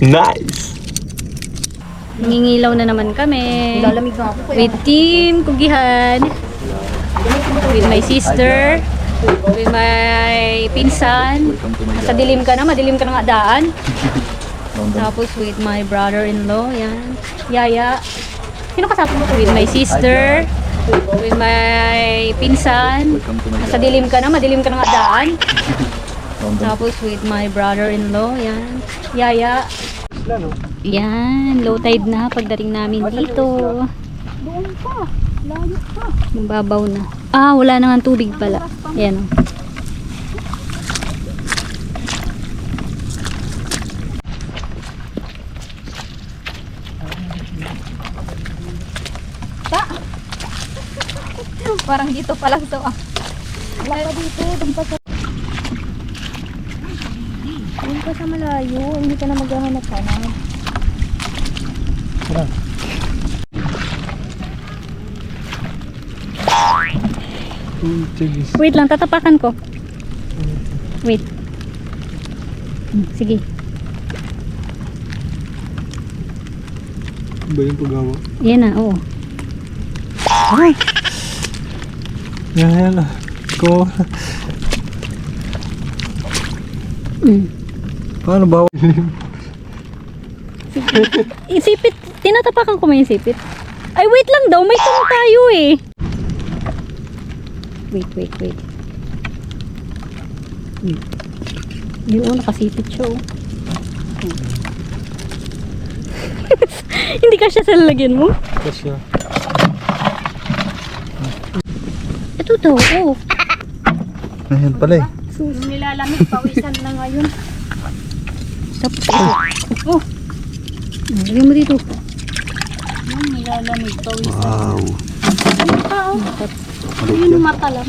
Nice! Nangingilaw na naman kami. Lalamig nga ako. With Team Kugihan. With my sister. With my pinsan. Sa dilim ka na, madilim ka ng daan. Tapos with my brother-in-law. Yan. Yaya. Sino kasama mo? With my sister. With my pinsan. Sa dilim ka na, madilim ka ng daan. Tapos with my brother-in-law. Yan. Yaya. Yan, low tide na pagdating namin dito. Doon pa. Layo pa. Mababaw na. Ah, wala na nga tubig pala. Ayan o. Parang dito pa lang to ah. Wala pa dito. Doon pa sa... Doon pa sa malayo. Hindi ka na maghahanap ka na. Tara. Wait lang, tatapakan ko. Wait. Sige. Ba yung paggawa? Yan na, oo. Ay! Yan na. Ko. Paano ba? Isipit. Tinatapakan ko may sipit. Ay, wait lang daw. May tanong tayo eh. Wait. Yun, oh, nakasipit siya oh. Hindi ka siya sa lalagyan mo? Kasya. Ito daw, oh. Ayan pala eh. Yung nilalamig, pawisan na ngayon. Tapos ito. Oh. Lagyan mo dito. Yung nilalamig, pawisan. Wow. Ano ka oh? Yun yung mata lang.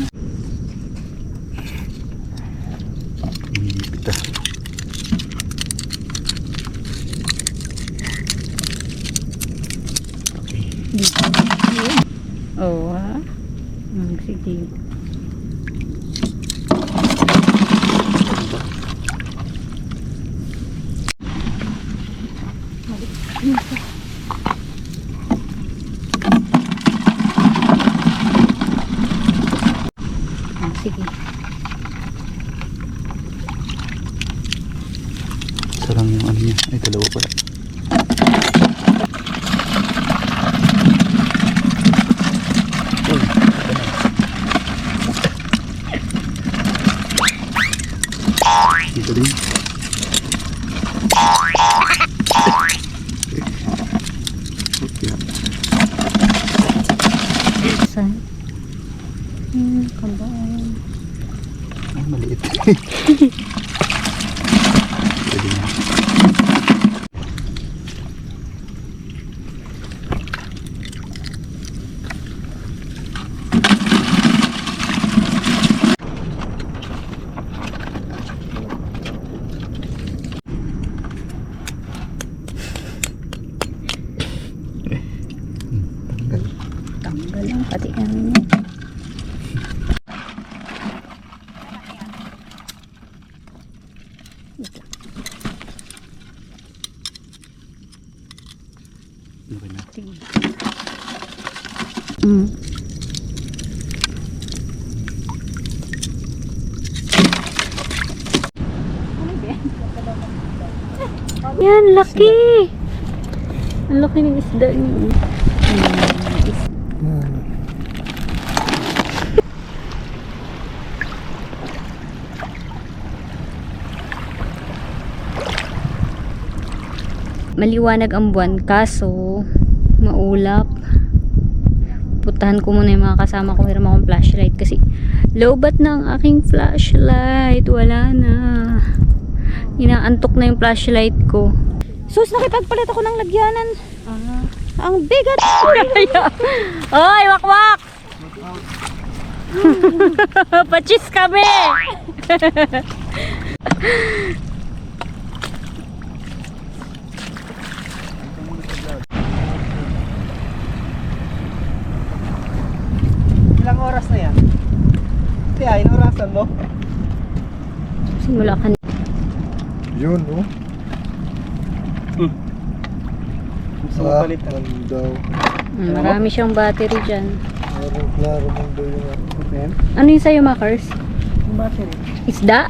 Pita. Oh, ha? Sige. Sige. Isa lang yung ano niya. Ay, dalawa pala. Dito din. Okay. Saan? Kabaan. Ah, maliit. Pwede na. Tanggal lang pati ano niya. Okay na. Sige. Yan, laki! Ang laki ng isda niyo. Maliwanag ang buwan kaso maulap. Putahan ko muna yung mga kasama ko, hiram akong flashlight kasi lowbat na ang aking flashlight. Wala na, inaantok na yung flashlight ko. Sus, nakipagpalit ako ng lagyanan. Ang bigat. Oy, wakwak! Pachis kami! Ilang oras na yan? Kaya, inorasan mo? Simula ka. Yun, oh. Gusto mo palitan? daw. Marami siyang battery dyan. Klaro mong daw yung Ayan. Ano yung sa'yo, Makers? Yung battery. Isda?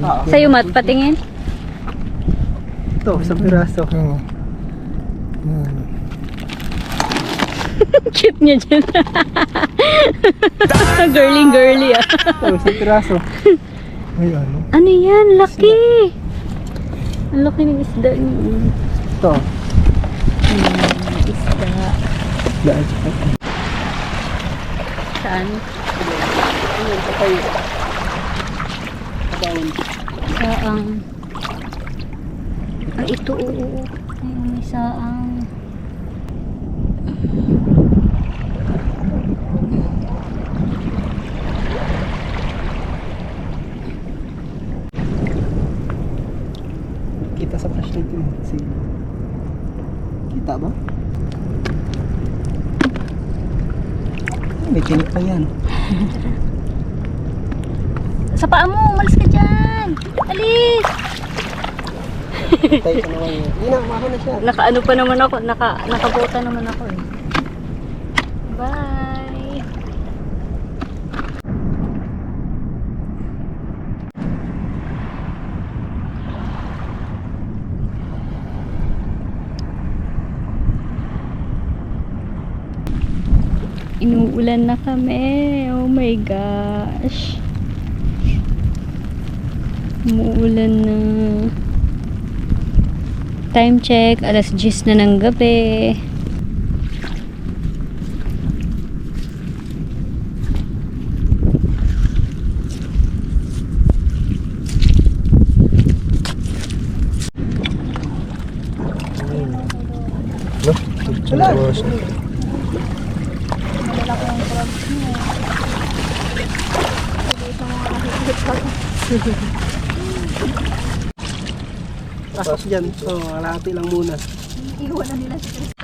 Oo. Sa'yo, Mat, patingin. Ito, isang piraso. Cute niya dyan. Girly ah. Ito, isang piraso. Ay, ano? Ano yan? Laki! Ang laki ng isda niyo. Ito. Isda. Daan. Saan? Ayun, sa kayo. Down. Saang. Ay, ito, oo. Ay, may saang. Kita sa flashlight yun. Sige. Kita ba? May tinik pa yan. Sa paa mo! Umalis ka dyan! Alis! Tayo ka naman yun. Hindi na, mako na siya. Nakaano pa naman ako. Nakabota naman ako eh. Bye! Inuulan na kami. Oh my gosh. Umuulan na. Time check. Alas 10 na ng gabi. Wala. Tapos dyan, so kalahati lang muna. Iwan na nila si Chris.